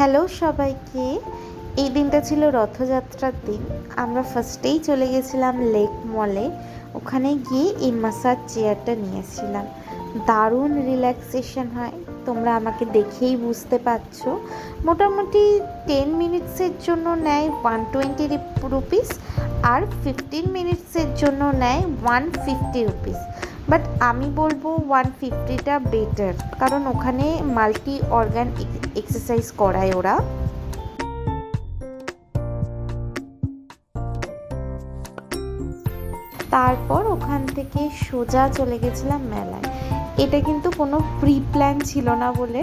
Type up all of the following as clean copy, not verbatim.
Hello সবাইকে। এই দিনটা ছিল রথযাত্রার দিন। আমরা ফার্স্টেই চলে গেছিলাম লেক মলে। ওখানে গিয়ে এই মাসাজ চেয়ারটা নিয়েছিলাম। দারুণ রিল্যাক্সেশন হয়, তোমরা আমাকে দেখেই বুঝতে পারছো। মোটামুটি 10 মিনিটসের জন্য নেয় 120 রুপিস, আর 15 মিনিটসের জন্য নেয় 150 রুপিস। বাট আমি বলবো 150টা বেটার, কারণ ওখানে মাল্টি অর্গান এক্সারসাইজ করায় ওরা। তারপর ওখান থেকে সোজা চলে গেছিলাম মেলায়। এটা কিন্তু কোনো প্রি প্ল্যান ছিল না বলে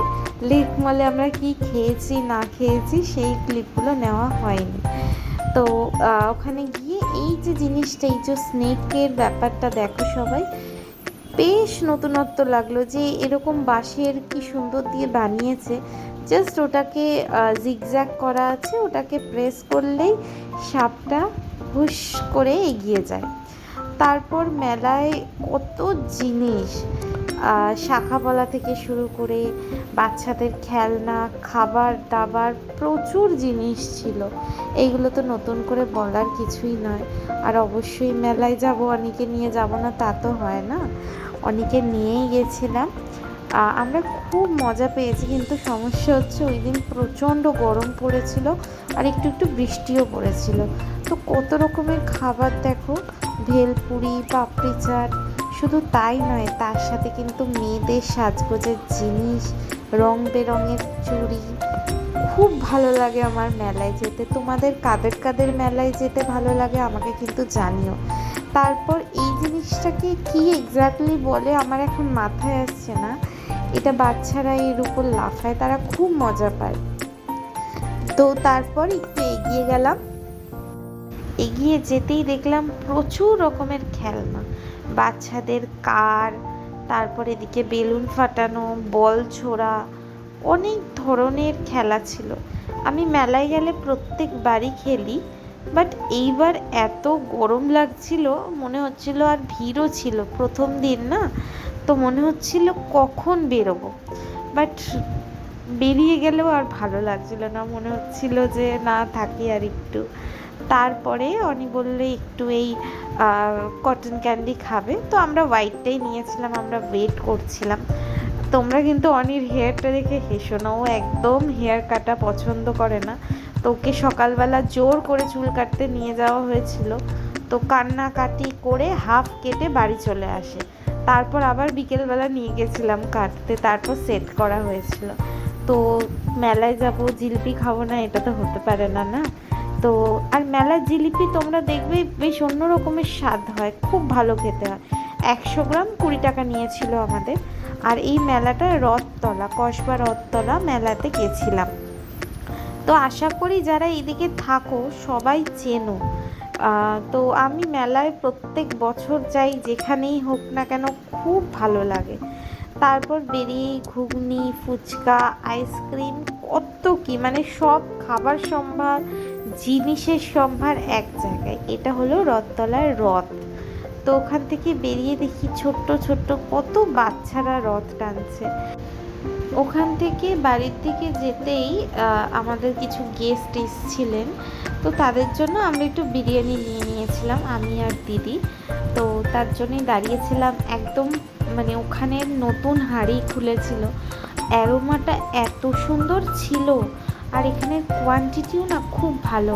লেক মলে আমরা কি খেয়েছি না খেয়েছি সেই ক্লিপগুলো নেওয়া হয়নি। তো ওখানে গিয়ে এই যে জিনিসটা, এই যে স্নেকের ব্যাপারটা দেখো সবাই, বেশ নতুনত্ব লাগলো যে এরকম বাঁশের কি সুন্দর দিয়ে বানিয়েছে। জাস্ট ওটাকে জিগজ্যাগ করা আছে, ওটাকে প্রেস করলেই সাপটা হুশ করে এগিয়ে যায়। তারপর মেলায় কত জিনিস, শাঁখাপলা থেকে শুরু করে বাচ্চাদের খেলনা, খাবার দাবার, প্রচুর জিনিস ছিল। এইগুলো তো নতুন করে বলার কিছুই নয়। আর অবশ্যই মেলায় যাব, অনেকে নিয়ে যাব না তা তো হয় না, অনেকে নিয়েই গেছিলাম। আমরা খুব মজা পেয়েছি, কিন্তু সমস্যা হচ্ছে ওই দিন প্রচণ্ড গরম পড়েছিল আর একটু একটু বৃষ্টিও পড়েছিল। তো কত রকমের খাবার দেখো, ভেলপুরি, পাপড়ি চাট। শুধু তাই নয়, তার সাথে কিন্তু মেয়েদের সাজগোজের জিনিস, রং বেরঙের চুড়ি। খুব ভালো লাগে আমার মেলায় যেতে। তোমাদের কাদের কাদের মেলায় যেতে ভালো লাগে আমাকে কিন্তু জানিও। তারপর এই জিনিসটাকে কি এক্স্যাক্টলি বলে আমার এখন মাথায় আসছে না। এটা বাচ্চারা এর উপর লাফায়, তারা খুব মজা পায়। তো তারপর একটু এগিয়ে গেলাম, এগিয়ে যেতেই দেখলাম প্রচুর রকমের খেলনা, বাচ্চাদের কার, তারপর এদিকে বেলুন ফাটানো, বল ছোড়া, অনেক ধরনের খেলা ছিল। আমি মেলায় গেলে প্রত্যেকবারই খেলি, বাট এইবার এত গরম লাগছিল, মনে হচ্ছিল, আর ভিড়ও ছিল প্রথম দিন না, তো মনে হচ্ছিল কখন বেরোবো। বাট বেরিয়ে গেলেও আর ভালো লাগছিল না, মনে হচ্ছিল যে না থাকি আর একটু। তারপরে অনি বললে একটু এই কটন ক্যান্ডি খাবে, তো আমরা হোয়াইটটাই নিয়েছিলাম। আমরা ওয়েট করছিলাম। তোমরা কিন্তু অনির হেয়ারটা দেখে হেসো না, ও একদম হেয়ার কাটা পছন্দ করে না। তো ওকে সকালবেলা জোর করে চুল কাটতে নিয়ে যাওয়া হয়েছিল, তো কান্নাকাটি করে হাফ কেটে বাড়ি চলে আসে। তারপর আবার বিকেলবেলা নিয়ে গেছিলাম কাটতে, তারপর সেট করা হয়েছিল। তো মেলায় যাব, জিলিপি খাবো না, এটা তো হতে পারে না, না? তো আর মেলার জিলিপি তোমরা দেখবে বেশ অন্য রকমের স্বাদ হয়, খুব ভালো খেতে হয়। 100 গ্রাম 20 টাকা নিয়েছিল আমাদের। আর এই মেলাটা রথতলা, কসবা রথতলা মেলাতে গেছিলাম। তো আশা করি যারা এদিকে থাকো সবাই চেনো। তো আমি মেলায় প্রত্যেক বছর যাই, যেখানেই হোক না কেন, খুব ভালো লাগে। তারপর বেরিয়ে ঘুগনি, ফুচকা, আইসক্রিম, কত কি, মানে সব খাবার সম্ভার, জিনিসের সম্ভার এক জায়গায়। এটা হলো রথতলার রথ। তো ওখান থেকে বেরিয়ে দেখি ছোট্ট ছোট্ট কত বাচ্চারা রথ টানছে। ওখান থেকে বাড়ির দিকে যেতেই আমাদের কিছু গেস্ট এসেছিলেন, তো তাদের জন্য আমরা একটু বিরিয়ানি নিয়ে নিয়েছিলাম আমি আর দিদি। তো তার জন্যই দাঁড়িয়েছিলাম একদম, মানে ওখানের নতুন হাঁড়ি খুলেছিল, অ্যারোমাটা এত সুন্দর ছিল, আর এখানের কোয়ান্টিটিও না খুব ভালো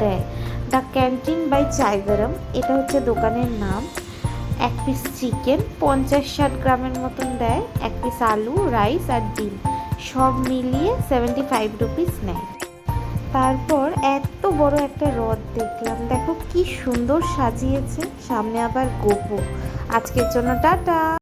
দেয়। দ্য ক্যান্টিন বাই চায় গরম, এটা হচ্ছে দোকানের নাম। 1 পিস চিকেন 50-60 গ্রামের মতন দেয়, 1 পিস আলু, রাইস আর ডিম, সব মিলিয়ে 75 রুপিস নেয়। তারপর এত বড় একটা রথ দেখলাম, দেখো কি সুন্দর সাজিয়েছে, সামনে আবার গোপু। আজকের জন্য টাটা।